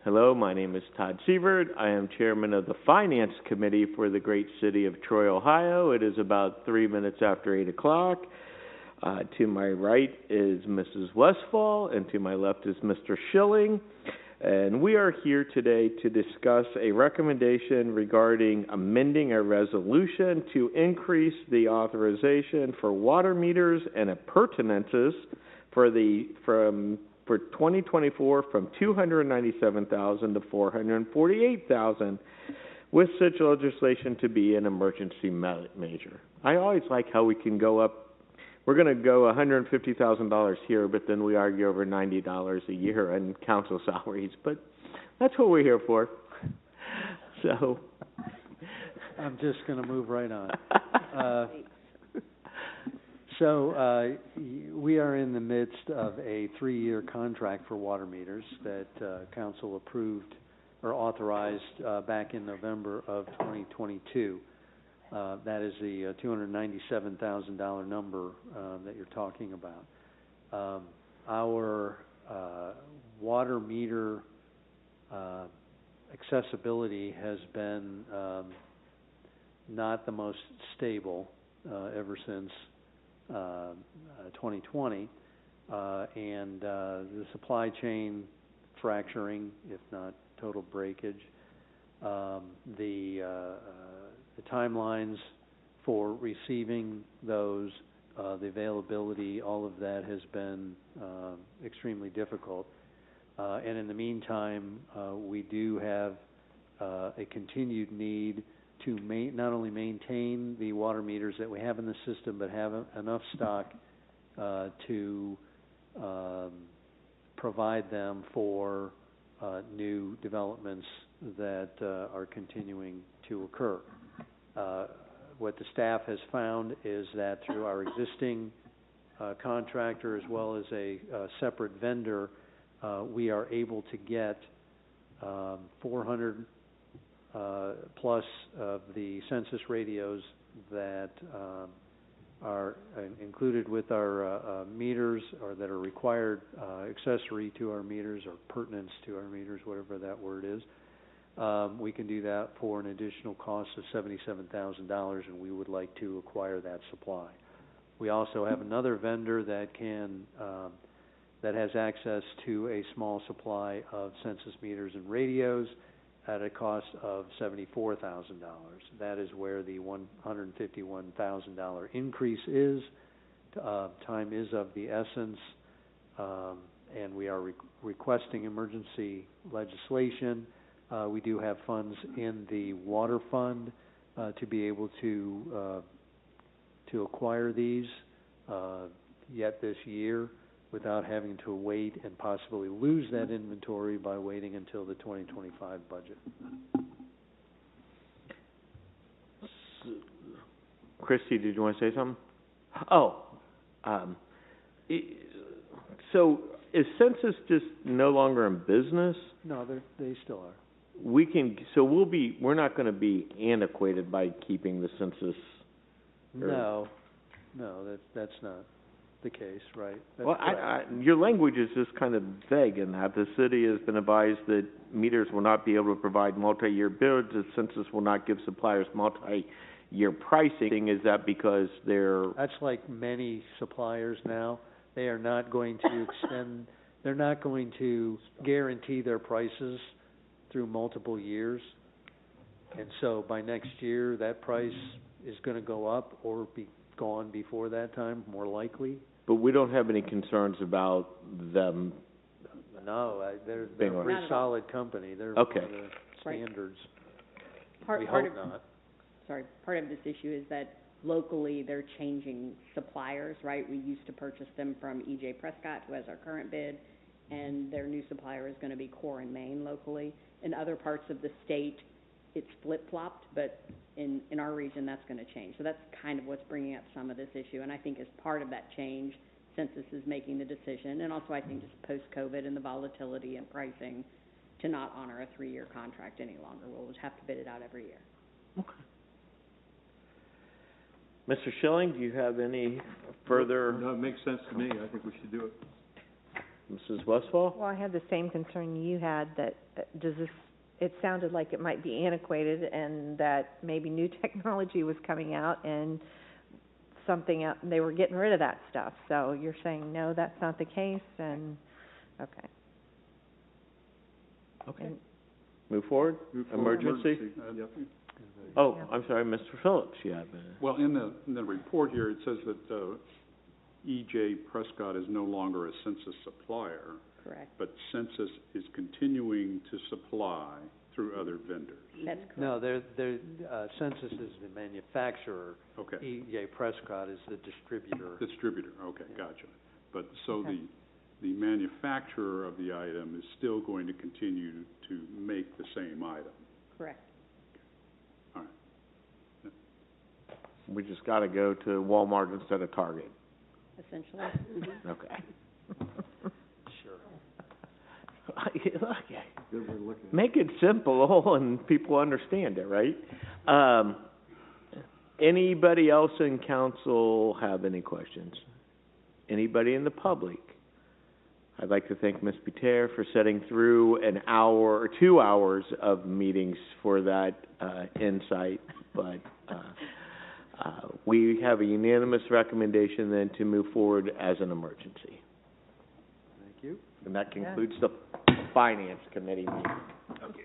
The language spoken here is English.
Hello, my name is Todd Sievert. I am chairman of the Finance Committee for the great city of Troy, Ohio. It is about 3 minutes after 8 o'clock. To my right is Mrs. Westfall, and to my left is Mr. Schilling. And we are here today to discuss a recommendation regarding amending a resolution to increase the authorization for water meters and appurtenances for 2024 from $297,000 to $448,000, with such legislation to be an emergency measure. I always like how we can go up. We're going to go $150,000 here, but then we argue over $90 a year in council salaries. But that's what we're here for. So I'm just going to move right on. So we are in the midst of a 3-year contract for water meters that council approved or authorized back in November of 2022. That is the $297,000 number that you're talking about. Our water meter accessibility has been not the most stable ever since 2020, and the supply chain fracturing, if not total breakage, the timelines for receiving those, the availability, all of that has been extremely difficult. And in the meantime, we do have a continued need to not only maintain the water meters that we have in the system, but have enough stock to provide them for new developments that are continuing to occur. What the staff has found is that through our existing contractor as well as a separate vendor, we are able to get 400 plus of the census radios that are included with our meters, or that are required accessory to our meters, or pertinence to our meters, whatever that word is. We can do that for an additional cost of $77,000, and we would like to acquire that supply. We also have another vendor that that has access to a small supply of census meters and radios at a cost of $74,000. That is where the $151,000 increase is. Time is of the essence, and we are requesting emergency legislation. We do have funds in the water fund to be able to acquire these yet this year, without having to wait and possibly lose that inventory by waiting until the 2025 budget. Christy, did you want to say something? Oh, so is Census just no longer in business? No, they still are. We're not going to be antiquated by keeping the census. No, that's not the case, right? That's well, your language is just kind of vague in that the city has been advised that meters will not be able to provide multi-year bids. The census will not give suppliers multi-year pricing. Is that because they're... That's like many suppliers now. They are not going to extend, they're not going to guarantee their prices through multiple years. And so by next year, that price is going to go up or be gone before that time, more likely. But we don't have any concerns about them. No, they're a pretty solid company. They're okay. One of the standards. Part of this issue is that locally they're changing suppliers, right? We used to purchase them from E.J. Prescott, who has our current bid, and their new supplier is going to be Core and Main locally. In other parts of the state, it's flip-flopped, but in our region, that's going to change. So that's kind of what's bringing up some of this issue. And I think as part of that change, Census is making the decision. And also I think just post-COVID and the volatility and pricing, to not honor a 3-year contract any longer. We'll just have to bid it out every year. Okay. Mr. Schilling, do you have any further? No, it makes sense to me. I think we should do it. Mrs. Westfall? Well, I had the same concern you had, that, it sounded like it might be antiquated and that maybe new technology was coming out and they were getting rid of that stuff. So you're saying, no, that's not the case, and, okay. Okay. And- Move forward? Emergency? Yep. Oh, Yeah. I'm sorry, Mr. Phillips, you have a... Well, in the report here, it says that, E.J. Prescott is no longer a census supplier, Correct. but census is continuing to supply through other vendors. That's correct. No, Census is the manufacturer. Okay. E.J. Prescott is the distributor. Distributor, okay, gotcha. But, so Okay. the manufacturer of the item is still going to continue to make the same item. Correct. All right. We just gotta go to Walmart instead of Target. Essentially. Okay. Sure. Look, Good way of looking make it simple and people understand it, right? Anybody else in council have any questions? Anybody in the public? I'd like to thank Ms. Peter for setting through an hour or 2 hours of meetings for that insight, but we have a unanimous recommendation then to move forward as an emergency. Thank you. And that concludes the Finance Committee meeting.